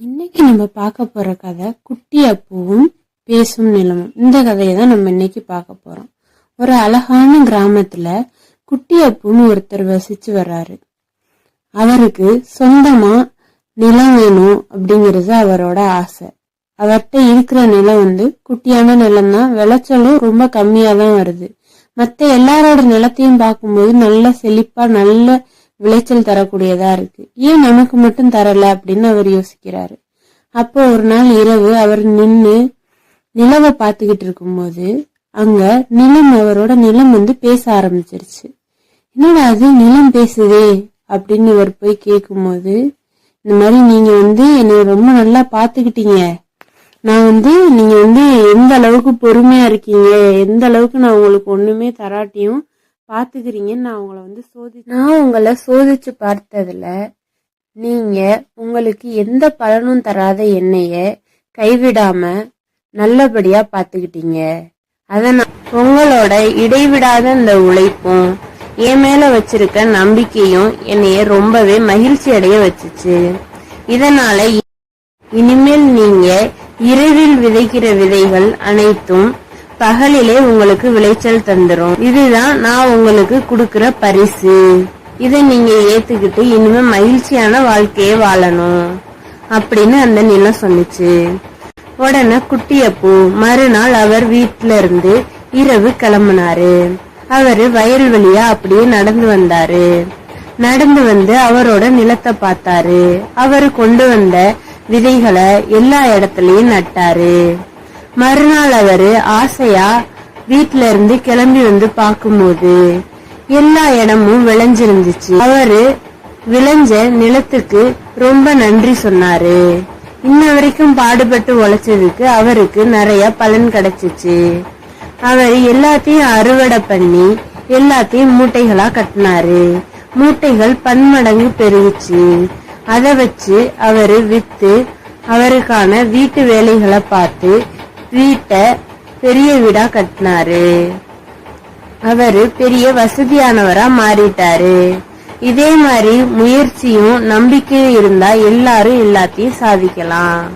இன்னைக்கு நம்ம பார்க்க போற கதை குட்டி அப்புவும் பேசும் நிலமும். இந்த கதையை தான் நம்ம இன்னைக்கு பார்க்க போறோம். ஒரு அழகான கிராமத்துல குட்டி அப்புன்னு ஒருத்தர் வசிச்சு வர்றாரு. அவருக்கு சொந்தமா நிலம் வேணும் அப்படிங்கிறது அவரோட ஆசை. அவர்கிட்ட இருக்கிற நிலம் குட்டியான நிலம் தான், விளைச்சலும் ரொம்ப கம்மியா தான் வருது. மத்த எல்லாரோட நிலத்தையும் பார்க்கும்போது நல்ல செழிப்பா நல்ல விளைச்சல் தரக்கூடியதா இருக்கு. ஏன் நமக்கு மட்டும் தரல அப்படின்னு அவர் யோசிக்கிறாரு. அப்போ ஒரு நாள் இரவு அவர் நிலவை பார்த்துக்கிட்டு இருக்கும்போது அங்க அவரோட நிலம் பேச ஆரம்பிச்சிருச்சு. என்னடா அது, நிலம் பேசுதே அப்படின்னு இவர் போய் கேட்கும் போது, இந்த மாதிரி நீங்க என்னை ரொம்ப நல்லா பாத்துக்கிட்டீங்க, நான் நீங்க எந்த அளவுக்கு பொறுமையா இருக்கீங்க, எந்த அளவுக்கு நான் உங்களுக்கு ஒண்ணுமே தராட்டியும் பாத்துக்கிறீங்கன்னு நான் உங்களை சோதிச்சு பார்த்ததுல நீங்க உங்களுக்கு எந்த பலனும் தராத என்னைய கைவிடாம நல்லபடியா பாத்துக்கிட்டீங்க. அதனால உங்களோட இடைவிடாத இந்த உழைப்பும் என் மேல வச்சிருக்க நம்பிக்கையும் என்னைய ரொம்பவே மகிழ்ச்சி அடைய வச்சுச்சு. இதனால இனிமேல் நீங்க இரவில் விதைக்கிற விதைகள் அனைத்தும் பகலிலே உங்களுக்கு விளைச்சல் தந்துரும். இதுதான் நான் உங்களுக்கு கொடுக்கிற பரிசு. இதை நீங்க ஏத்துக்கிட்டு இனிமே மகிழ்ச்சியான வாழ்க்கைய வாழணும் அப்படின்னு அந்த நிலம் சொல்லிச்சு. உடனே குட்டியப்பூ மறுநாள் அவர் வீட்டுல இருந்து இரவு கிளம்பினாரு. அவரு வயல்வெளியா அப்படியே நடந்து வந்தாரு. நடந்து வந்து அவரோட நிலத்தை பார்த்தாரு. அவரு கொண்டு வந்த விதைகளை எல்லா இடத்துலயும் நட்டாரு. மறுநாள் அவரு ஆசையா வீட்டுல இருந்து கிளம்பி வந்து பார்க்கும்போது எல்லா இடமும் விளைஞ்சிருந்துச்சு. அவரு விளைஞ்ச நிலத்துக்கு ரொம்ப நன்றி சொன்னாரு. இன்ன வரைக்கும் பாடுபட்டு உழைச்சதுக்கு அவருக்கு நிறைய பலன் கிடைச்சிச்சு. அவர் எல்லாத்தையும் அறுவடை பண்ணி எல்லாத்தையும் மூட்டைகளா கட்டினாரு. மூட்டைகள் பன்மடங்கு பெருகுச்சு. அதை வச்சு அவரு வித்து அவருக்கான வீட்டு வேலைகளை பார்த்து வீட்டை பெரிய வீடா கட்டினாரு. அவரு பெரிய வசதியானவரா மாறிட்டாரு. இதே மாதிரி முயற்சியும் நம்பிக்கையும் இருந்தா எல்லாரும் எல்லாத்தையும் சாதிக்கலாம்.